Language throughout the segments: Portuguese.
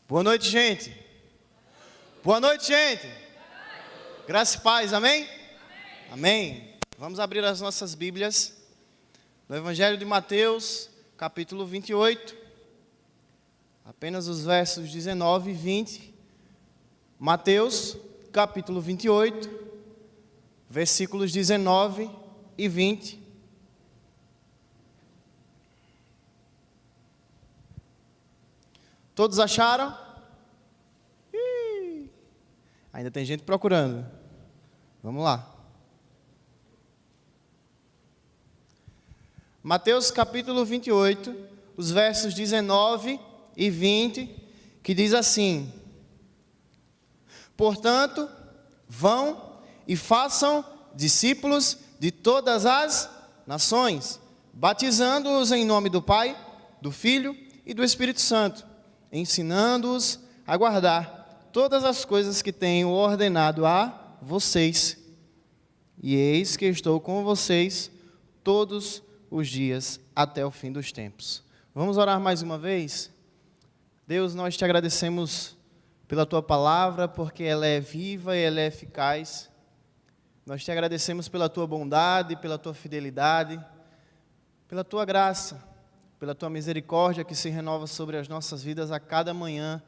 Boa noite, gente. Boa noite, gente. Graça e paz, amém? Amém. Vamos abrir as nossas Bíblias no Evangelho de Mateus, capítulo 28. Apenas os versos 19 e 20. Mateus, capítulo 28, versículos 19 e 20. Todos acharam? Ainda tem gente procurando. Vamos lá. Mateus capítulo 28, os versos 19 e 20, que diz assim: Portanto, vão e façam discípulos de todas as nações, batizando-os em nome do Pai, do Filho e do Espírito Santo, ensinando-os a guardar todas as coisas que tenho ordenado a vocês. E eis que estou com vocês todos os dias até o fim dos tempos. Vamos orar mais uma vez? Deus, nós te agradecemos pela tua palavra, porque ela é viva e ela é eficaz. Nós te agradecemos pela tua bondade, pela tua fidelidade, pela tua graça, pela tua misericórdia que se renova sobre as nossas vidas a cada manhã,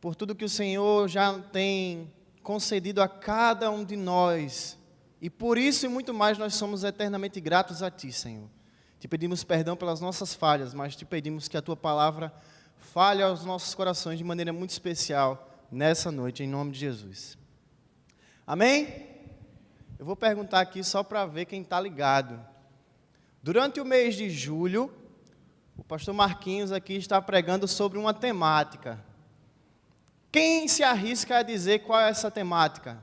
por tudo que o Senhor já tem concedido a cada um de nós, e por isso e muito mais nós somos eternamente gratos a Ti, Senhor. Te pedimos perdão pelas nossas falhas, mas te pedimos que a Tua palavra fale aos nossos corações de maneira muito especial nessa noite, em nome de Jesus. Amém? Eu vou perguntar aqui só para ver quem está ligado. Durante o mês de julho, o pastor Marquinhos aqui está pregando sobre uma temática. Quem se arrisca a dizer qual é essa temática?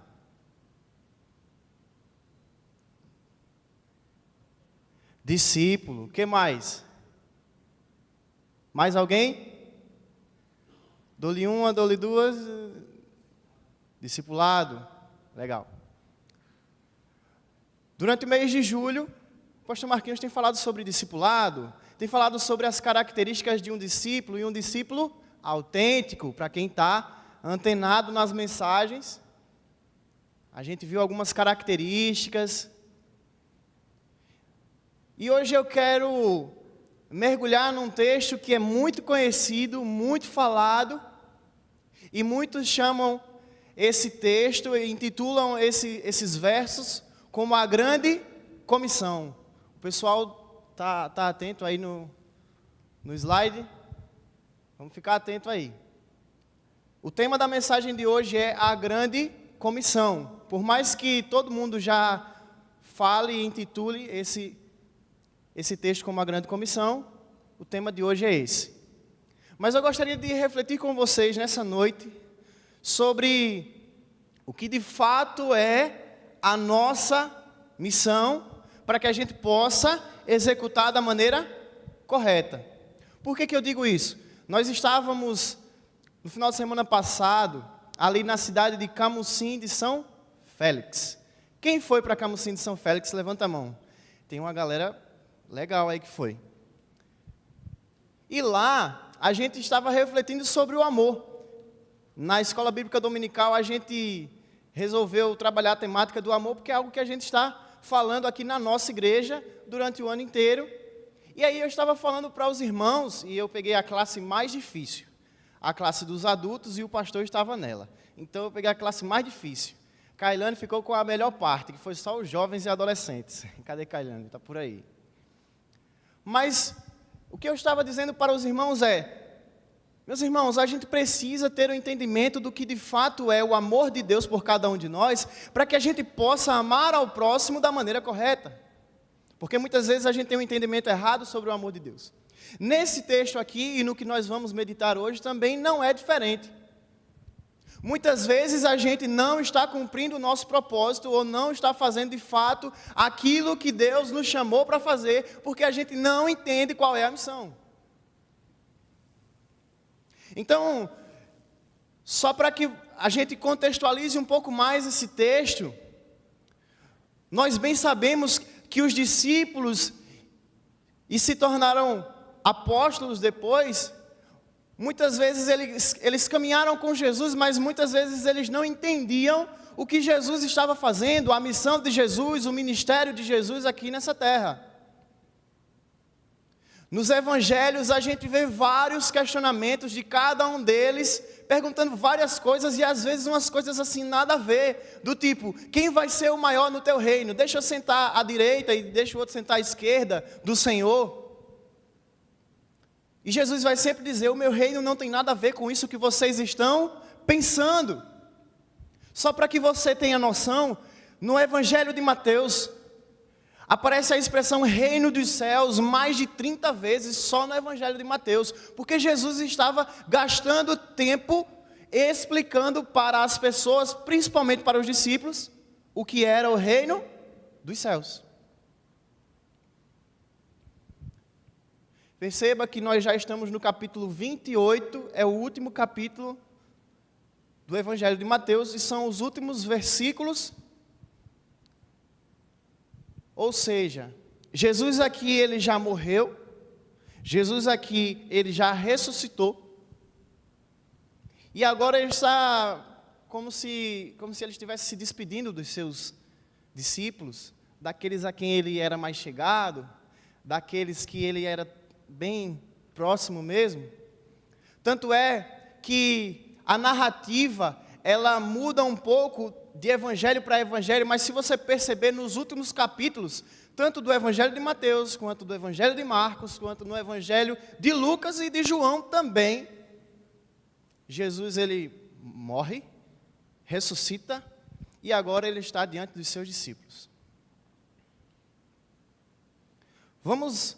Discípulo. O que mais? Mais alguém? Dou-lhe uma, dou-lhe duas. Discipulado. Legal. Durante o mês de julho, o pastor Marquinhos tem falado sobre discipulado, tem falado sobre as características de um discípulo, e um discípulo autêntico, para quem está antenado nas mensagens. A gente viu algumas características. E hoje eu quero mergulhar num texto que é muito conhecido, muito falado, e muitos chamam esse texto e intitulam esses versos como a grande comissão. O pessoal tá atento aí no slide? Vamos ficar atento aí. O tema da mensagem de hoje é a grande comissão. Por mais que todo mundo já fale e intitule esse texto como a grande comissão, o tema de hoje é esse. Mas eu gostaria de refletir com vocês nessa noite sobre o que de fato é a nossa missão, para que a gente possa executar da maneira correta. Por que eu digo isso? Nós estávamos, no final de semana passado, ali na cidade de Camusim de São Félix. Quem foi para Camusim de São Félix? Levanta a mão. Tem uma galera legal aí que foi. E lá, a gente estava refletindo sobre o amor. Na escola bíblica dominical, a gente resolveu trabalhar a temática do amor, porque é algo que a gente está falando aqui na nossa igreja durante o ano inteiro. E aí eu estava falando para os irmãos, e eu peguei a classe mais difícil, a classe dos adultos, e o pastor estava nela. Então eu peguei a classe mais difícil. Kailane ficou com a melhor parte, que foi só os jovens e adolescentes. Cadê Kailane? Está por aí. Mas o que eu estava dizendo para os irmãos é: meus irmãos, a gente precisa ter o entendimento do que de fato é o amor de Deus por cada um de nós, para que a gente possa amar ao próximo da maneira correta. Porque muitas vezes a gente tem um entendimento errado sobre o amor de Deus. Nesse texto aqui, e no que nós vamos meditar hoje, também não é diferente. Muitas vezes a gente não está cumprindo o nosso propósito, ou não está fazendo de fato aquilo que Deus nos chamou para fazer, porque a gente não entende qual é a missão. Então, só para que a gente contextualize um pouco mais esse texto, nós bem sabemos que os discípulos, e se tornaram apóstolos depois, Muitas vezes eles caminharam com Jesus, mas muitas vezes eles não entendiam o que Jesus estava fazendo, a missão de Jesus, o ministério de Jesus aqui nessa terra. Nos evangelhos a gente vê vários questionamentos de cada um deles, perguntando várias coisas e às vezes umas coisas assim nada a ver, do tipo, quem vai ser o maior no teu reino? Deixa eu sentar à direita e deixa o outro sentar à esquerda do Senhor. E Jesus vai sempre dizer, o meu reino não tem nada a ver com isso que vocês estão pensando. Só para que você tenha noção, no Evangelho de Mateus, aparece a expressão reino dos céus mais de 30 vezes só no Evangelho de Mateus, porque Jesus estava gastando tempo explicando para as pessoas, principalmente para os discípulos, o que era o reino dos céus. Perceba que nós já estamos no capítulo 28, é o último capítulo do Evangelho de Mateus e são os últimos versículos. Ou seja, Jesus aqui ele já morreu, Jesus aqui ele já ressuscitou, e agora ele está como se ele estivesse se despedindo dos seus discípulos, daqueles a quem ele era mais chegado, daqueles que ele era bem próximo mesmo. Tanto é que a narrativa ela muda um pouco de evangelho para evangelho, mas se você perceber nos últimos capítulos, tanto do evangelho de Mateus, quanto do evangelho de Marcos, quanto no evangelho de Lucas e de João também, Jesus ele morre, ressuscita e agora ele está diante dos seus discípulos. Vamos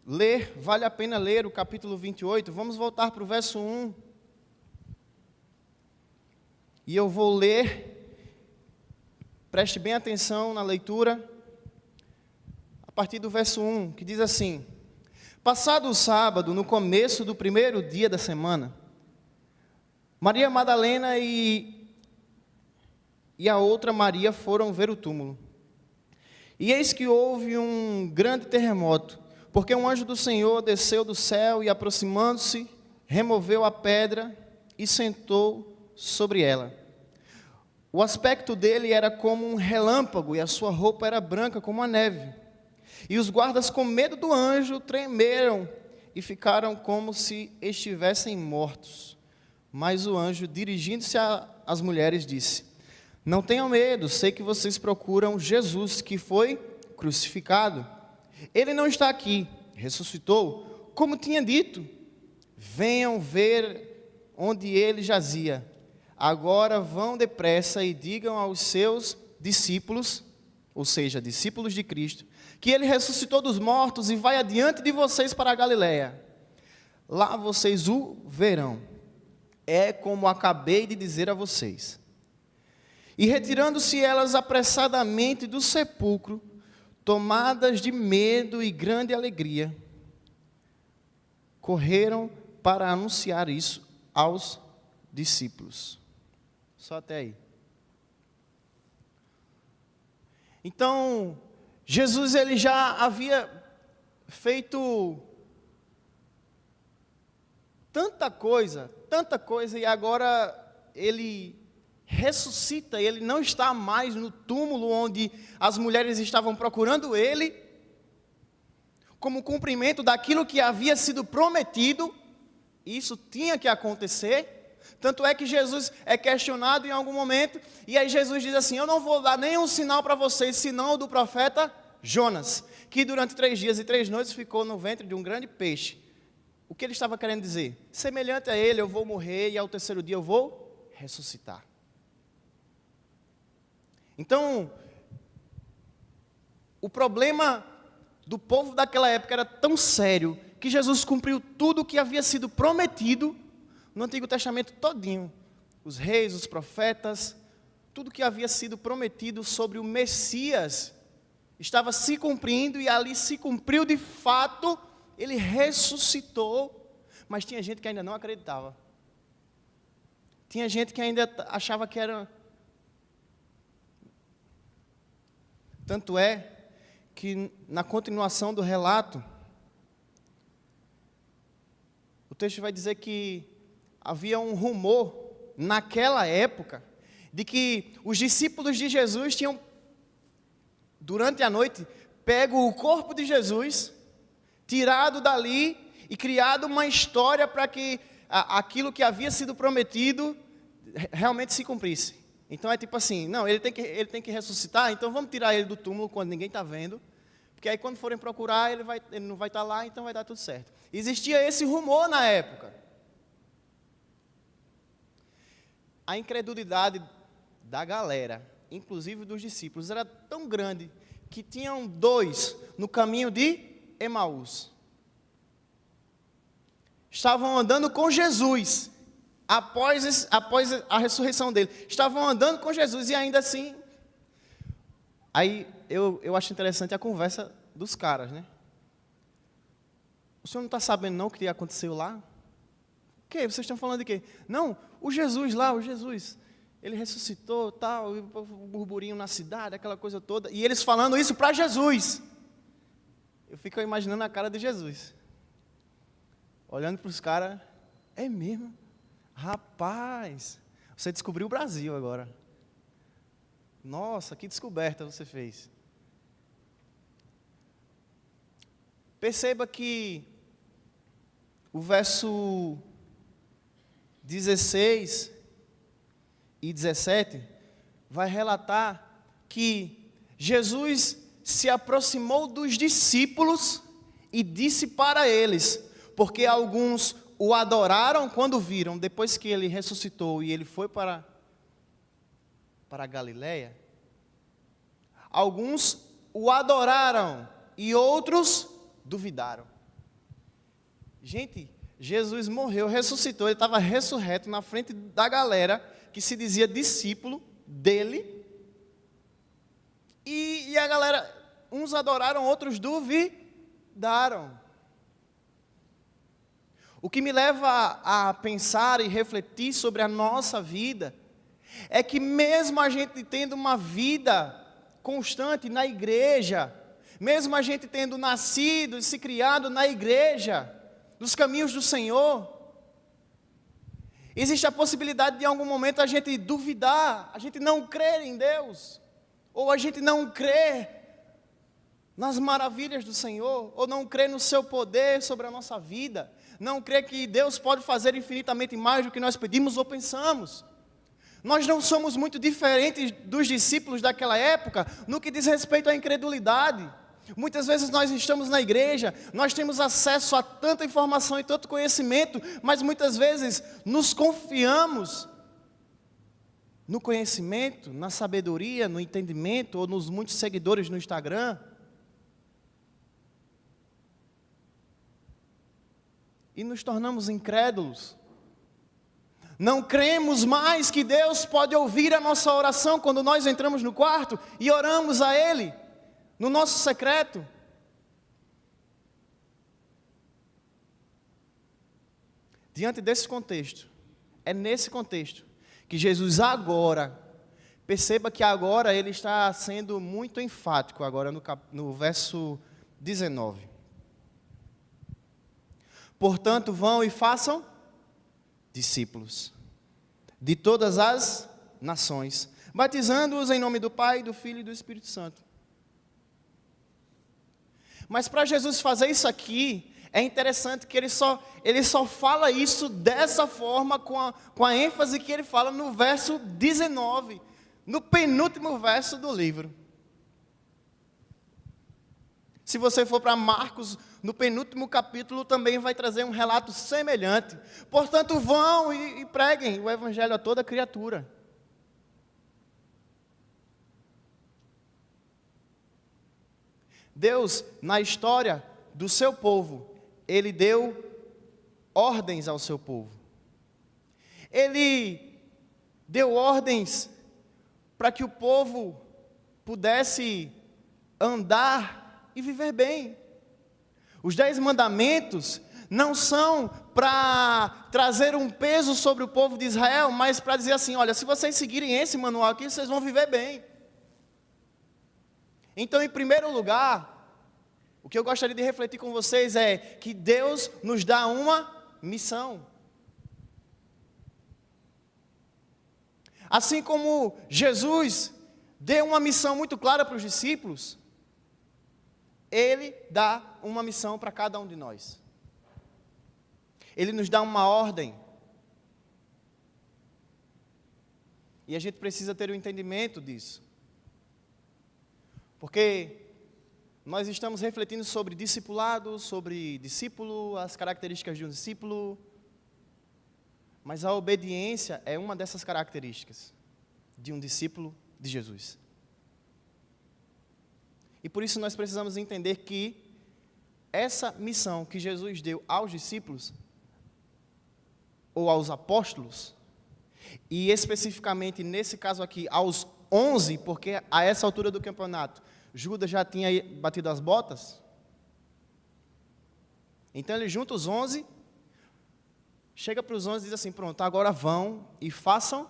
ler, vale a pena ler o capítulo 28, vamos voltar para o verso 1. E eu vou ler, preste bem atenção na leitura, a partir do verso 1, que diz assim: Passado o sábado, no começo do primeiro dia da semana, Maria Madalena e a outra Maria foram ver o túmulo. E eis que houve um grande terremoto, porque um anjo do Senhor desceu do céu e, aproximando-se, removeu a pedra e sentou sobre ela. O aspecto dele era como um relâmpago e a sua roupa era branca como a neve. E os guardas, com medo do anjo, tremeram e ficaram como se estivessem mortos. Mas o anjo, dirigindo-se às mulheres, disse: Não tenham medo, sei que vocês procuram Jesus, que foi crucificado. Ele não está aqui, ressuscitou, como tinha dito. Venham ver onde ele jazia. Agora vão depressa e digam aos seus discípulos, ou seja, discípulos de Cristo, que ele ressuscitou dos mortos e vai adiante de vocês para a Galileia. Lá vocês o verão. É como acabei de dizer a vocês. E retirando-se elas apressadamente do sepulcro, tomadas de medo e grande alegria, correram para anunciar isso aos discípulos. Só até aí. Então, Jesus ele já havia feito tanta coisa, e agora ele ressuscita, ele não está mais no túmulo onde as mulheres estavam procurando ele, como cumprimento daquilo que havia sido prometido. Isso tinha que acontecer. Tanto é que Jesus é questionado em algum momento, e aí Jesus diz assim: eu não vou dar nenhum sinal para vocês, senão o do profeta Jonas, que durante 3 dias e 3 noites ficou no ventre de um grande peixe. O que ele estava querendo dizer? Semelhante a ele, eu vou morrer e ao terceiro dia eu vou ressuscitar. Então, o problema do povo daquela época era tão sério, que Jesus cumpriu tudo o que havia sido prometido no Antigo Testamento todinho. Os reis, os profetas, tudo que havia sido prometido sobre o Messias estava se cumprindo, e ali se cumpriu de fato. Ele ressuscitou, mas tinha gente que ainda não acreditava. Tinha gente que ainda achava que era... Tanto é que na continuação do relato, o texto vai dizer que havia um rumor naquela época de que os discípulos de Jesus tinham, durante a noite, pego o corpo de Jesus, tirado dali e criado uma história para que aquilo que havia sido prometido realmente se cumprisse. Então é tipo assim, não, ele tem que ressuscitar, então vamos tirar ele do túmulo quando ninguém está vendo, porque aí quando forem procurar, ele não vai estar lá, então vai dar tudo certo. Existia esse rumor na época. A incredulidade da galera, inclusive dos discípulos, era tão grande que tinham 2 no caminho de Emaús. Estavam andando com Jesus, após a ressurreição dele. Estavam andando com Jesus e ainda assim... Aí eu acho interessante a conversa dos caras, né? O senhor não está sabendo não o que aconteceu lá? O quê? Vocês estão falando de quê? Não, o Jesus lá, o Jesus, ele ressuscitou, tal, o burburinho na cidade, aquela coisa toda. E eles falando isso para Jesus. Eu fico imaginando a cara de Jesus. Olhando para os caras, é mesmo? Rapaz, você descobriu o Brasil agora. Nossa, que descoberta você fez. Perceba que o verso 16 e 17 vai relatar que Jesus se aproximou dos discípulos e disse para eles, porque alguns o adoraram quando viram, depois que ele ressuscitou e ele foi para a Galileia, alguns o adoraram e outros duvidaram. Gente, Jesus morreu, ressuscitou, ele estava ressurreto na frente da galera que se dizia discípulo dele, e a galera, uns adoraram, outros duvidaram. O que me leva a pensar e refletir sobre a nossa vida é que mesmo a gente tendo uma vida constante na igreja, mesmo a gente tendo nascido e se criado na igreja, nos caminhos do Senhor, existe a possibilidade de em algum momento a gente duvidar, a gente não crer em Deus, ou a gente não crer nas maravilhas do Senhor, ou não crer no seu poder sobre a nossa vida, não crer que Deus pode fazer infinitamente mais do que nós pedimos ou pensamos. Nós não somos muito diferentes dos discípulos daquela época no que diz respeito à incredulidade. Muitas vezes nós estamos na igreja, nós temos acesso a tanta informação e tanto conhecimento, mas muitas vezes nos confiamos no conhecimento, na sabedoria, no entendimento, ou nos muitos seguidores no Instagram. E nos tornamos incrédulos. Não cremos mais que Deus pode ouvir a nossa oração quando nós entramos no quarto e oramos a Ele, no nosso secreto. Diante desse contexto, é nesse contexto que Jesus agora, perceba que agora Ele está sendo muito enfático, agora no verso 19. Portanto, vão e façam discípulos de todas as nações, batizando-os em nome do Pai, do Filho e do Espírito Santo. Mas para Jesus fazer isso aqui, é interessante que ele só fala isso dessa forma, com a ênfase que ele fala no verso 19, no penúltimo verso do livro. Se você for para Marcos, no penúltimo capítulo, também vai trazer um relato semelhante. Portanto, vão e preguem o evangelho a toda criatura. Deus, na história do seu povo, Ele deu ordens ao seu povo. Ele deu ordens para que o povo pudesse andar e viver bem. Os 10 mandamentos não são para trazer um peso sobre o povo de Israel, mas para dizer assim, olha, se vocês seguirem esse manual aqui, vocês vão viver bem. Então, em primeiro lugar, o que eu gostaria de refletir com vocês é que Deus nos dá uma missão. Assim como Jesus deu uma missão muito clara para os discípulos, Ele dá uma missão para cada um de nós. Ele nos dá uma ordem. E a gente precisa ter o entendimento disso. Porque nós estamos refletindo sobre discipulado, sobre discípulo, as características de um discípulo. Mas a obediência é uma dessas características de um discípulo de Jesus. E por isso nós precisamos entender que essa missão que Jesus deu aos discípulos, ou aos apóstolos, e especificamente nesse caso aqui, aos 11, porque a essa altura do campeonato, Judas já tinha batido as botas. Então ele junta os 11, chega para os 11 e diz assim, pronto, agora vão e façam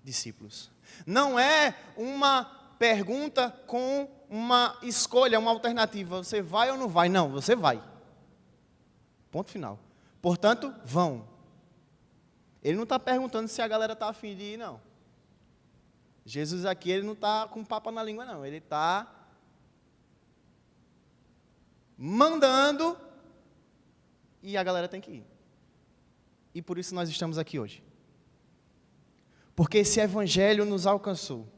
discípulos. Não é uma pergunta com uma escolha, uma alternativa, você vai ou não vai? Não, você vai. Ponto final. Portanto, vão. Ele não está perguntando se a galera está afim de ir, não. Jesus aqui, ele não está com papo na língua, não. Ele está mandando e a galera tem que ir. E por isso nós estamos aqui hoje. Porque esse evangelho nos alcançou.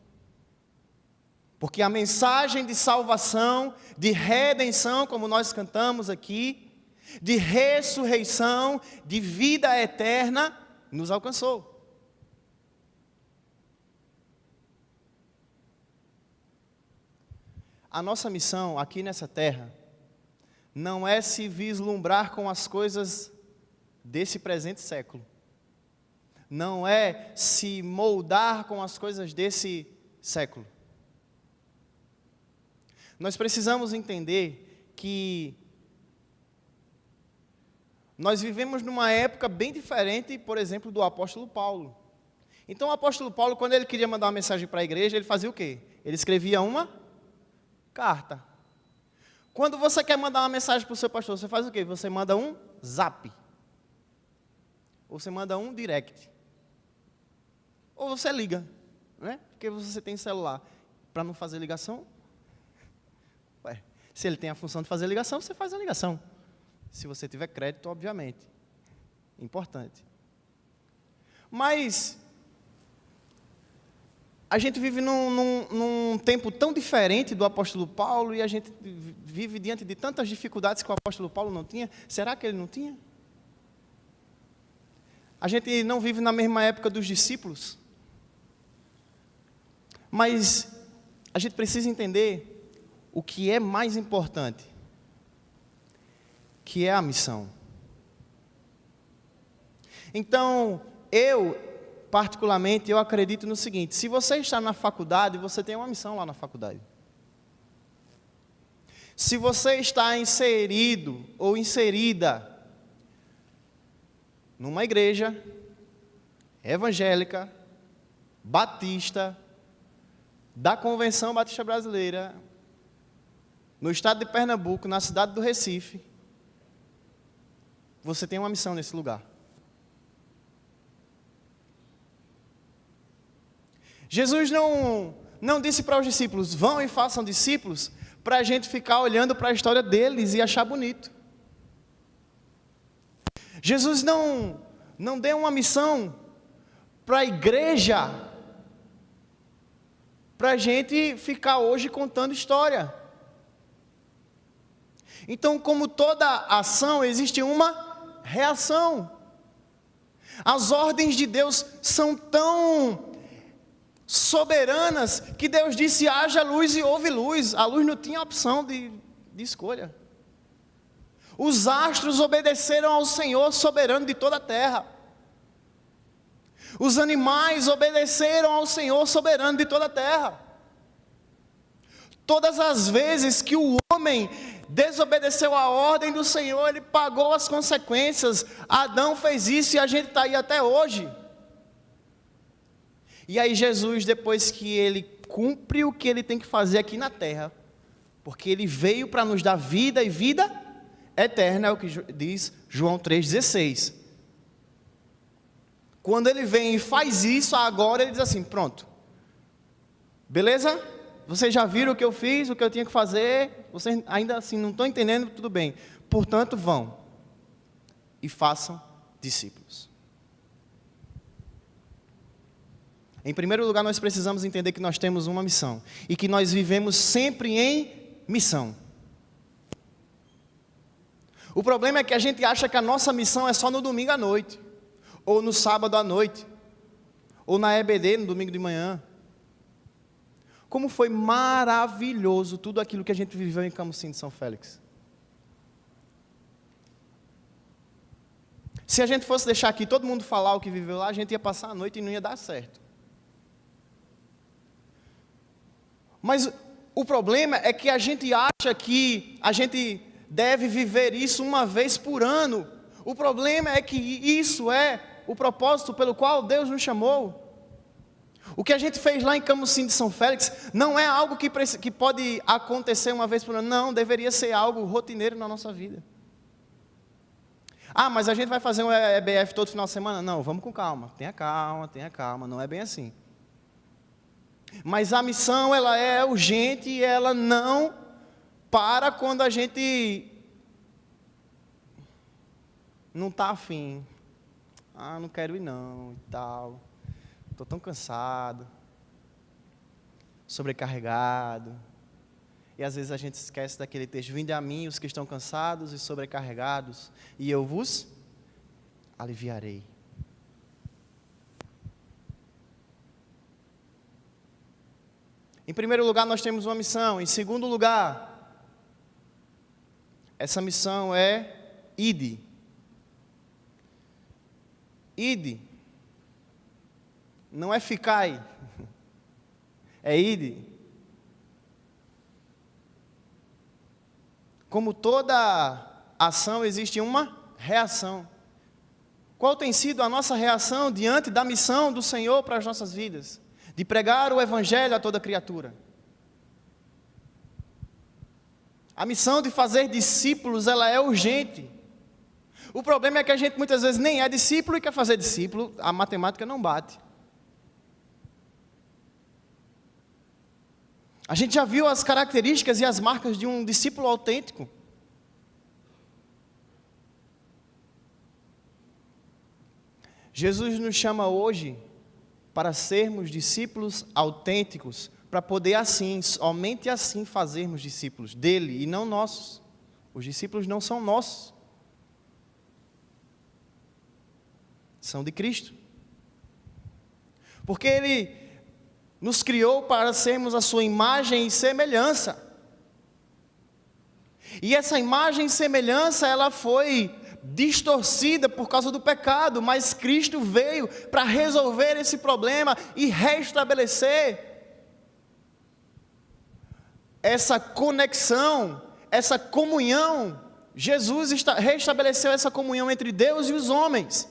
Porque a mensagem de salvação, de redenção, como nós cantamos aqui, de ressurreição, de vida eterna, nos alcançou. A nossa missão aqui nessa terra não é se vislumbrar com as coisas desse presente século. Não é se moldar com as coisas desse século. Nós precisamos entender que nós vivemos numa época bem diferente, por exemplo, do apóstolo Paulo. Então o apóstolo Paulo, quando ele queria mandar uma mensagem para a igreja, ele fazia o quê? Ele escrevia uma carta. Quando você quer mandar uma mensagem para o seu pastor, você faz o quê? Você manda um zap. Ou você manda um direct. Ou você liga, né? Porque você tem celular. Para não fazer ligação, se ele tem a função de fazer ligação, você faz a ligação. Se você tiver crédito, obviamente. Importante. Mas a gente vive num tempo tão diferente do apóstolo Paulo e a gente vive diante de tantas dificuldades que o apóstolo Paulo não tinha. Será que ele não tinha? A gente não vive na mesma época dos discípulos. Mas a gente precisa entender o que é mais importante, que é a missão. Então, particularmente, eu acredito no seguinte: se você está na faculdade, você tem uma missão lá na faculdade. Se você está inserido ou inserida numa igreja evangélica, batista, da Convenção Batista Brasileira, no estado de Pernambuco, na cidade do Recife, você tem uma missão nesse lugar. Jesus não disse para os discípulos, vão e façam discípulos, para a gente ficar olhando para a história deles e achar bonito. Jesus não deu uma missão para a igreja, para a gente ficar hoje contando história. Então, como toda ação, existe uma reação. As ordens de Deus são tão soberanas que Deus disse, haja luz e houve luz. A luz não tinha opção de escolha. Os astros obedeceram ao Senhor soberano de toda a terra. Os animais obedeceram ao Senhor soberano de toda a terra. Todas as vezes que o homem desobedeceu a ordem do Senhor, ele pagou as consequências. Adão fez isso e a gente está aí até hoje. E aí Jesus, depois que ele cumpre o que ele tem que fazer aqui na terra, porque ele veio para nos dar vida e vida eterna, é o que diz João 3,16. Quando ele vem e faz isso, agora ele diz assim, pronto, beleza? Vocês já viram o que eu fiz, o que eu tinha que fazer, vocês ainda assim não estão entendendo, tudo bem. Portanto, vão e façam discípulos. Em primeiro lugar, nós precisamos entender que nós temos uma missão e que nós vivemos sempre em missão. O problema é que a gente acha que a nossa missão é só no domingo à noite, ou no sábado à noite, ou na EBD no domingo de manhã. Como foi maravilhoso tudo aquilo que a gente viveu em Camusim de São Félix. Se a gente fosse deixar aqui todo mundo falar o que viveu lá, a gente ia passar a noite e não ia dar certo. Mas o problema é que a gente acha que a gente deve viver isso uma vez por ano. O problema é que isso é o propósito pelo qual Deus nos chamou. O que a gente fez lá em Camusim de São Félix não é algo que pode acontecer uma vez por ano. Não, deveria ser algo rotineiro na nossa vida. Ah, mas a gente vai fazer um EBF todo final de semana? Não, vamos com calma. Tenha calma, não é bem assim. Mas a missão, ela é urgente e ela não para quando a gente não está afim. Ah, não quero ir não, e tal. Estou tão cansado, sobrecarregado. E às vezes a gente esquece daquele texto, vinde a mim os que estão cansados e sobrecarregados, e eu vos aliviarei. Em primeiro lugar, nós temos uma missão. Em segundo lugar, essa missão é ide. Ide. Não é ficai. É ide. Como toda ação, existe uma reação. Qual tem sido a nossa reação diante da missão do Senhor para as nossas vidas? De pregar o Evangelho a toda criatura. A missão de fazer discípulos, ela é urgente. O problema é que a gente muitas vezes nem é discípulo e quer fazer discípulo, a matemática não bate. A gente já viu as características e as marcas de um discípulo autêntico. Jesus nos chama hoje para sermos discípulos autênticos, para poder assim, somente assim fazermos discípulos dele e não nossos. Os discípulos não são nossos. São de Cristo. Porque Ele nos criou para sermos a sua imagem e semelhança. E essa imagem e semelhança, ela foi distorcida por causa do pecado, mas Cristo veio para resolver esse problema e restabelecer essa conexão, essa comunhão. Jesus restabeleceu essa comunhão entre Deus e os homens.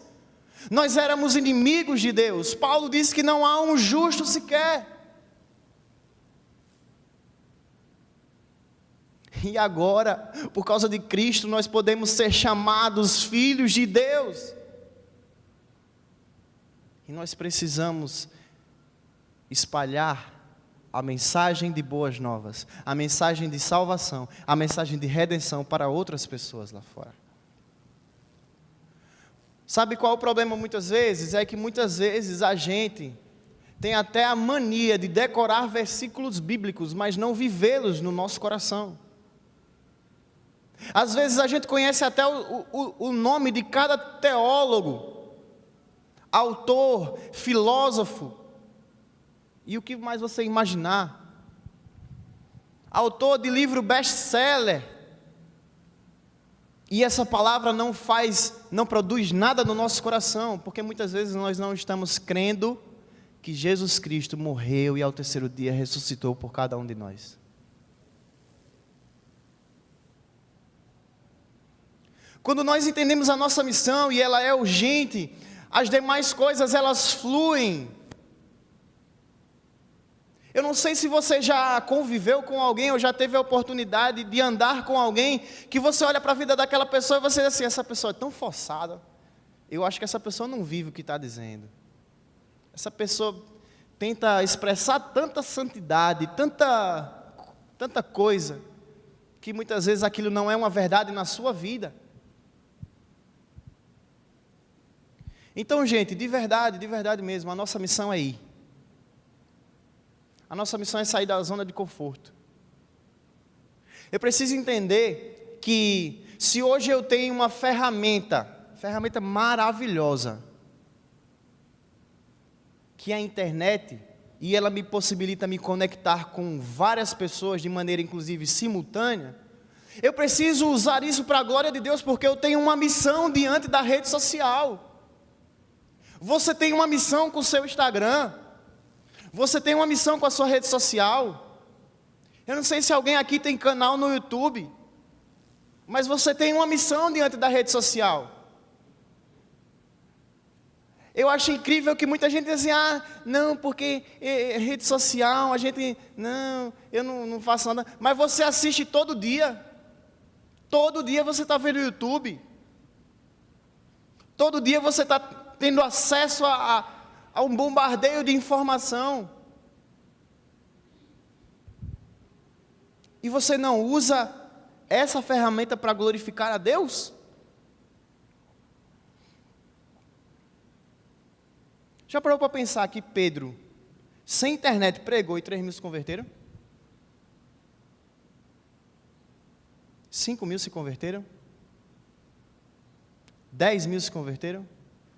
Nós éramos inimigos de Deus. Paulo disse que não há um justo sequer. E agora, por causa de Cristo, nós podemos ser chamados filhos de Deus. E nós precisamos espalhar a mensagem de boas novas, a mensagem de salvação, a mensagem de redenção para outras pessoas lá fora. Sabe qual é o problema muitas vezes? É que muitas vezes a gente tem até a mania de decorar versículos bíblicos, mas não vivê-los no nosso coração. Às vezes a gente conhece até o nome de cada teólogo, autor, filósofo, e o que mais você imaginar. Autor de livro best-seller. E essa palavra não produz nada no nosso coração, porque muitas vezes nós não estamos crendo que Jesus Cristo morreu e ao terceiro dia ressuscitou por cada um de nós. Quando nós entendemos a nossa missão e ela é urgente, as demais coisas elas fluem. Eu não sei se você já conviveu com alguém ou já teve a oportunidade de andar com alguém que você olha para a vida daquela pessoa e você diz assim, essa pessoa é tão forçada, eu acho que essa pessoa não vive o que está dizendo. Essa pessoa tenta expressar tanta santidade, tanta coisa, que muitas vezes aquilo não é uma verdade na sua vida. Então, gente, de verdade mesmo, a nossa missão é ir. A nossa missão é sair da zona de conforto. Eu preciso entender que se hoje eu tenho uma ferramenta maravilhosa, que é a internet, e ela me possibilita me conectar com várias pessoas de maneira inclusive simultânea, eu preciso usar isso para a glória de Deus, porque eu tenho uma missão diante da rede social. Você tem uma missão com o seu Instagram, você tem uma missão com a sua rede social. Eu não sei se alguém aqui tem canal no YouTube, mas você tem uma missão diante da rede social. Eu acho incrível que muita gente diz assim, não, porque rede social, eu não faço nada. Mas você assiste todo dia você está vendo o YouTube, todo dia você está tendo acesso a um bombardeio de informação, e você não usa essa ferramenta para glorificar a Deus? Já parou para pensar que Pedro, sem internet, pregou e 3.000 se converteram? 5.000 se converteram? 10.000 se converteram?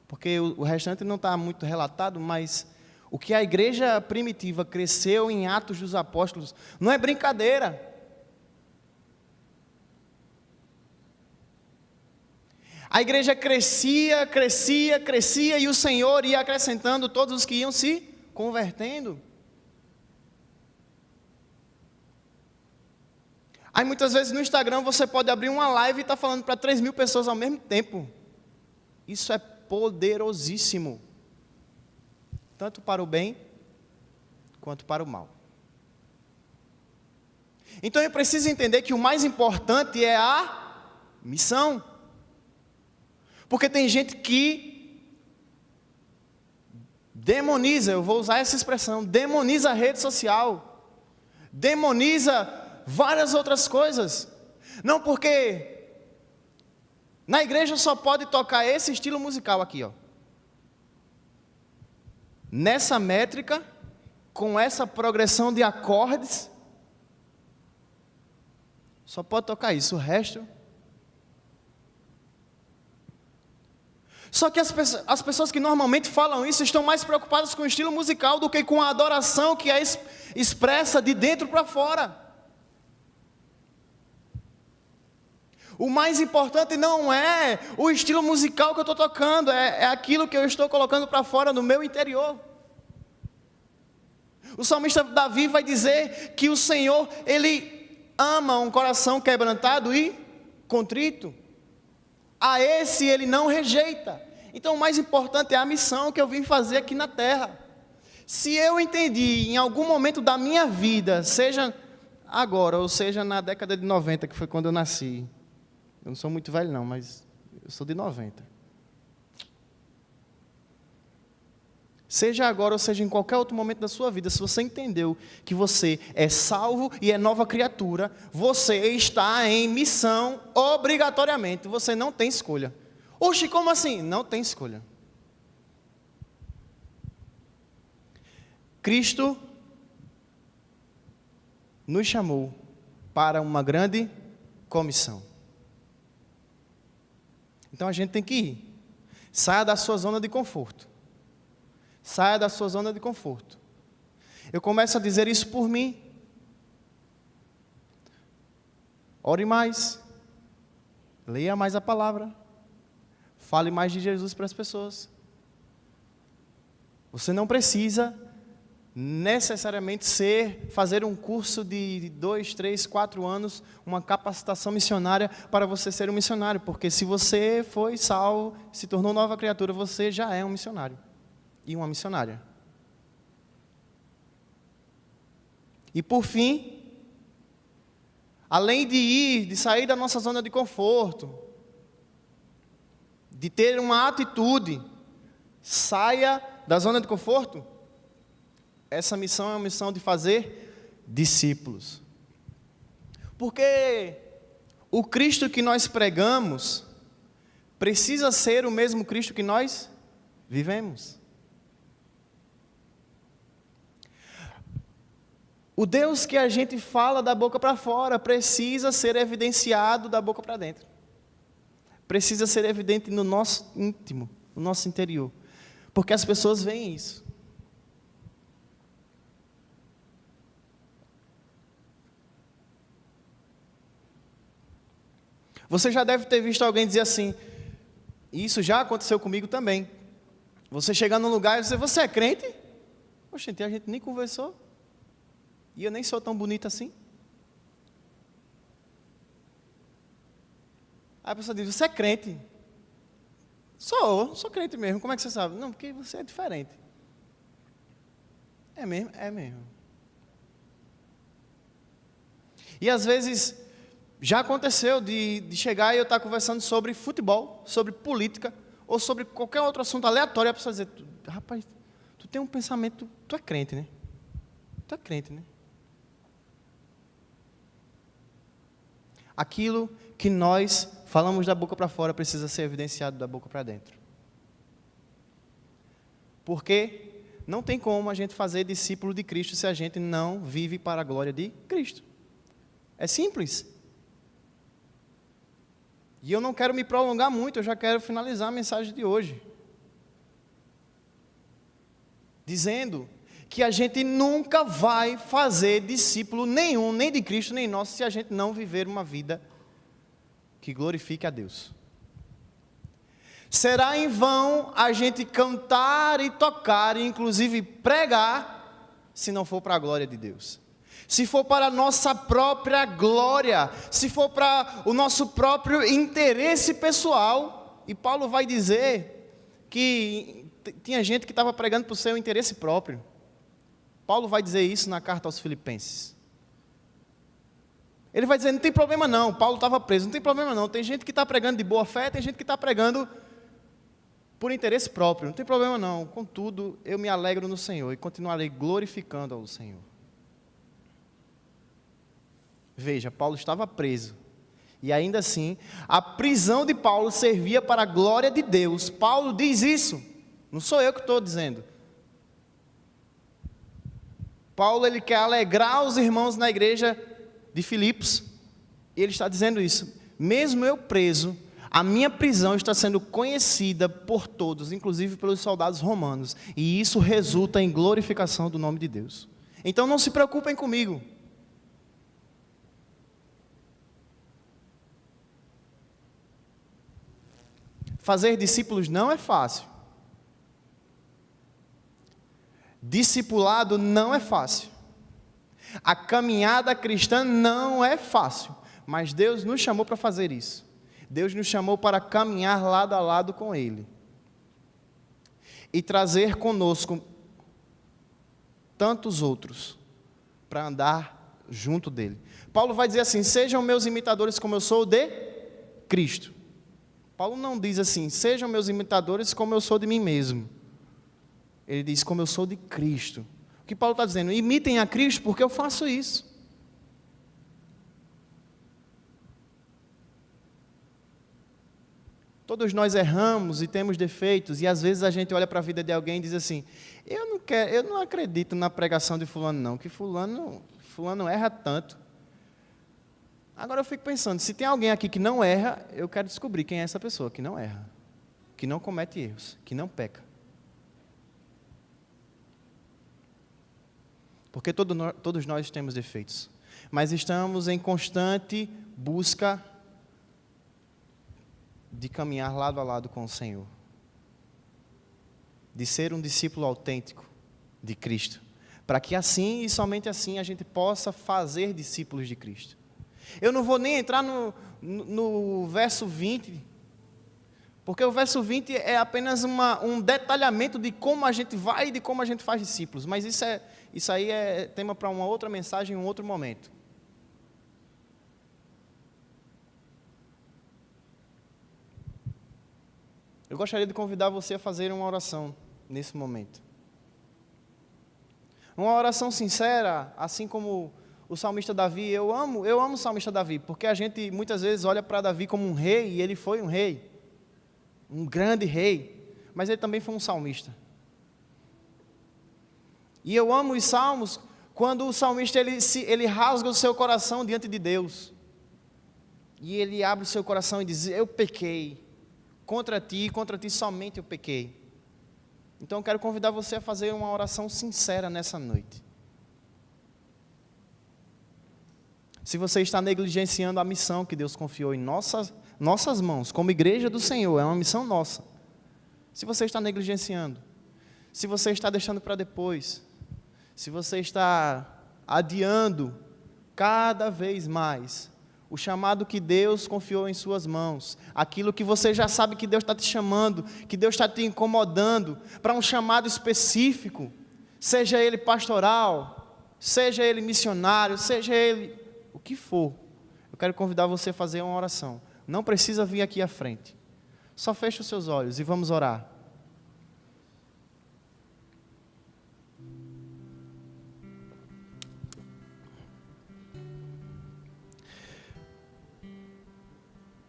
Porque o restante não está muito relatado, mas o que a igreja primitiva cresceu em Atos dos Apóstolos não é brincadeira. A igreja crescia e o Senhor ia acrescentando todos os que iam se convertendo. Aí muitas vezes no Instagram você pode abrir uma live e estar falando para 3.000 pessoas ao mesmo tempo. Isso é poderosíssimo, tanto para o bem quanto para o mal. Então eu preciso entender que o mais importante é a missão. Porque tem gente que demoniza, eu vou usar essa expressão, demoniza a rede social, demoniza várias outras coisas. Não, porque na igreja só pode tocar esse estilo musical aqui, ó. Nessa métrica, com essa progressão de acordes, só pode tocar isso, o resto. Só que as pessoas que normalmente falam isso estão mais preocupadas com o estilo musical do que com a adoração que é expressa de dentro para fora. O mais importante não é o estilo musical que eu estou tocando, é aquilo que eu estou colocando para fora no meu interior. O salmista Davi vai dizer que o Senhor, Ele ama um coração quebrantado e contrito. A esse Ele não rejeita. Então o mais importante é a missão que eu vim fazer aqui na terra. Se eu entendi em algum momento da minha vida, seja agora ou seja na década de 90, que foi quando eu nasci. Eu não sou muito velho não, mas eu sou de 90. Seja agora ou seja em qualquer outro momento da sua vida, se você entendeu que você é salvo e é nova criatura, você está em missão obrigatoriamente, você não tem escolha. Oxe, como assim? Não tem escolha. Cristo nos chamou para uma grande comissão. Então a gente tem que ir. Saia da sua zona de conforto. Saia da sua zona de conforto. Eu começo a dizer isso por mim. Ore mais. Leia mais a palavra. Fale mais de Jesus para as pessoas. Você não precisa necessariamente fazer um curso de 2, 3, 4 anos, uma capacitação missionária para você ser um missionário. Porque se você foi salvo, se tornou nova criatura, você já é um missionário. E uma missionária. E por fim, além de sair da nossa zona de conforto, de ter uma atitude, saia da zona de conforto. Essa missão é uma missão de fazer discípulos. Porque o Cristo que nós pregamos precisa ser o mesmo Cristo que nós vivemos. O Deus que a gente fala da boca para fora precisa ser evidenciado da boca para dentro. Precisa ser evidente no nosso íntimo, no nosso interior. Porque as pessoas veem isso. Você já deve ter visto alguém dizer assim, e isso já aconteceu comigo também. Você chegar num lugar e dizer, você é crente? Poxa, a gente nem conversou. E eu nem sou tão bonita assim. Aí a pessoa diz, você é crente? Sou crente mesmo. Como é que você sabe? Não, porque você é diferente. É mesmo? É mesmo. E às vezes, já aconteceu de chegar e eu estar conversando sobre futebol, sobre política, ou sobre qualquer outro assunto aleatório, e a pessoa dizer, rapaz, tu tem um pensamento, tu é crente, né? Tu é crente, né? Aquilo que nós falamos da boca para fora precisa ser evidenciado da boca para dentro. Porque não tem como a gente fazer discípulo de Cristo se a gente não vive para a glória de Cristo. É simples. E eu não quero me prolongar muito, eu já quero finalizar a mensagem de hoje. Dizendo que a gente nunca vai fazer discípulo nenhum, nem de Cristo, nem nosso, se a gente não viver uma vida que glorifique a Deus. Será em vão a gente cantar e tocar, e inclusive pregar, se não for para a glória de Deus. Se for para a nossa própria glória, se for para o nosso próprio interesse pessoal, e Paulo vai dizer que tinha gente que estava pregando para o seu interesse próprio. Paulo vai dizer isso na carta aos Filipenses. Ele vai dizer, não tem problema não, Paulo estava preso, não tem problema não, tem gente que está pregando de boa fé, tem gente que está pregando por interesse próprio, não tem problema não, contudo, eu me alegro no Senhor e continuarei glorificando ao Senhor. Veja, Paulo estava preso, e ainda assim, a prisão de Paulo servia para a glória de Deus. Paulo diz isso, não sou eu que estou dizendo. Paulo, ele quer alegrar os irmãos na igreja de Filipos, e ele está dizendo isso, mesmo eu preso, a minha prisão está sendo conhecida por todos, inclusive pelos soldados romanos, e isso resulta em glorificação do nome de Deus. Então não se preocupem comigo. Fazer discípulos não é fácil. Discipulado não é fácil. A caminhada cristã não é fácil, mas Deus nos chamou para fazer isso. Deus nos chamou para caminhar lado a lado com Ele e trazer conosco tantos outros para andar junto dele. Paulo vai dizer assim, sejam meus imitadores como eu sou de Cristo. Paulo não diz assim, sejam meus imitadores como eu sou de mim mesmo. Ele diz, como eu sou de Cristo. O que Paulo está dizendo? Imitem a Cristo porque eu faço isso. Todos nós erramos e temos defeitos, e às vezes a gente olha para a vida de alguém e diz assim, eu não acredito na pregação de fulano não, que fulano erra tanto. Agora eu fico pensando, se tem alguém aqui que não erra, eu quero descobrir quem é essa pessoa que não erra, que não comete erros, que não peca. Porque todos nós temos defeitos, mas estamos em constante busca de caminhar lado a lado com o Senhor, de ser um discípulo autêntico de Cristo, para que assim e somente assim a gente possa fazer discípulos de Cristo. Eu não vou nem entrar no verso 20, Porque o verso 20 é apenas um detalhamento de como a gente vai e de como a gente faz discípulos. Mas isso aí é tema para uma outra mensagem, em um outro momento. Eu gostaria de convidar você a fazer uma oração nesse momento. Uma oração sincera, assim como o salmista Davi. Eu amo o salmista Davi, porque a gente muitas vezes olha para Davi como um rei, e ele foi um rei, um grande rei, mas ele também foi um salmista. E eu amo os salmos quando o salmista ele rasga o seu coração diante de Deus. E ele abre o seu coração e diz: eu pequei. Contra ti somente eu pequei. Então eu quero convidar você a fazer uma oração sincera nessa noite. Se você está negligenciando a missão que Deus confiou em nossas mãos, como igreja do Senhor, é uma missão nossa. Se você está negligenciando, se você está deixando para depois, se você está adiando cada vez mais o chamado que Deus confiou em suas mãos, aquilo que você já sabe que Deus está te chamando, que Deus está te incomodando, para um chamado específico, seja ele pastoral, seja ele missionário, seja ele o que for, eu quero convidar você a fazer uma oração. Não precisa vir aqui à frente, só feche os seus olhos e vamos orar.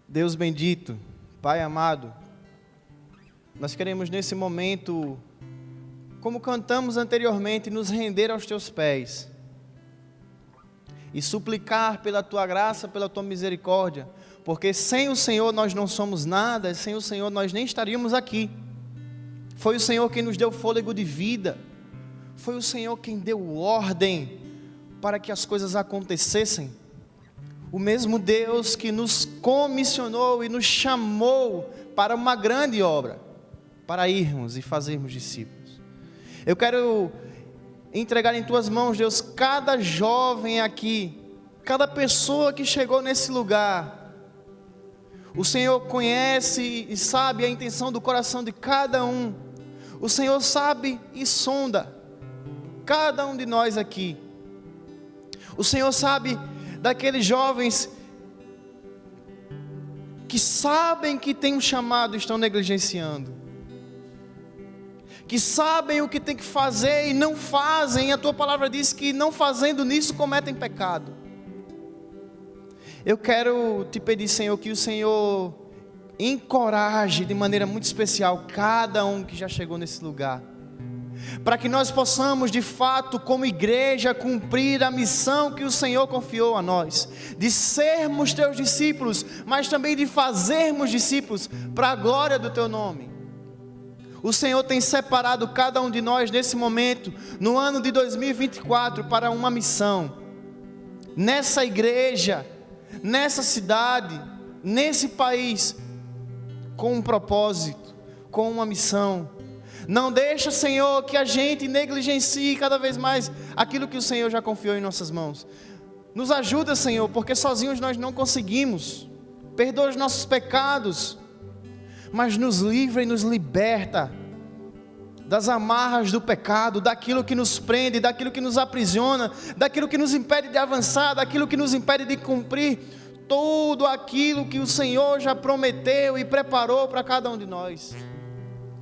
Deus bendito, Pai amado, nós queremos nesse momento, como cantamos anteriormente, nos render aos Teus pés e suplicar pela Tua graça, pela Tua misericórdia, porque sem o Senhor nós não somos nada, sem o Senhor nós nem estaríamos aqui. Foi o Senhor quem nos deu fôlego de vida, foi o Senhor quem deu ordem para que as coisas acontecessem. O mesmo Deus que nos comissionou e nos chamou para uma grande obra, para irmos e fazermos discípulos. Eu quero entregar em Tuas mãos, Deus, cada jovem aqui, cada pessoa que chegou nesse lugar. O Senhor conhece e sabe a intenção do coração de cada um. O Senhor sabe e sonda cada um de nós aqui. O Senhor sabe daqueles jovens que sabem que tem um chamado e estão negligenciando, que sabem o que tem que fazer e não fazem, e a Tua palavra diz que não fazendo nisso cometem pecado. Eu quero te pedir, Senhor, que o Senhor encoraje de maneira muito especial cada um que já chegou nesse lugar, para que nós possamos de fato como igreja cumprir a missão que o Senhor confiou a nós, de sermos Teus discípulos, mas também de fazermos discípulos para a glória do Teu nome. O Senhor tem separado cada um de nós nesse momento, no ano de 2024, para uma missão, nessa igreja, nessa cidade, nesse país, com um propósito, com uma missão. Não deixa, Senhor, que a gente negligencie cada vez mais aquilo que o Senhor já confiou em nossas mãos. Nos ajuda, Senhor, porque sozinhos nós não conseguimos. Perdoa os nossos pecados, mas nos livra e nos liberta das amarras do pecado, daquilo que nos prende, daquilo que nos aprisiona, daquilo que nos impede de avançar, daquilo que nos impede de cumprir tudo aquilo que o Senhor já prometeu e preparou para cada um de nós.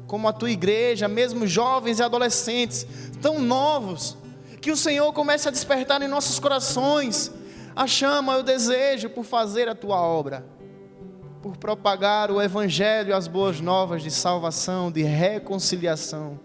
Como a Tua igreja, mesmo jovens e adolescentes, tão novos, que o Senhor comece a despertar em nossos corações a chama, o desejo por fazer a Tua obra, por propagar o Evangelho, as boas novas de salvação, de reconciliação.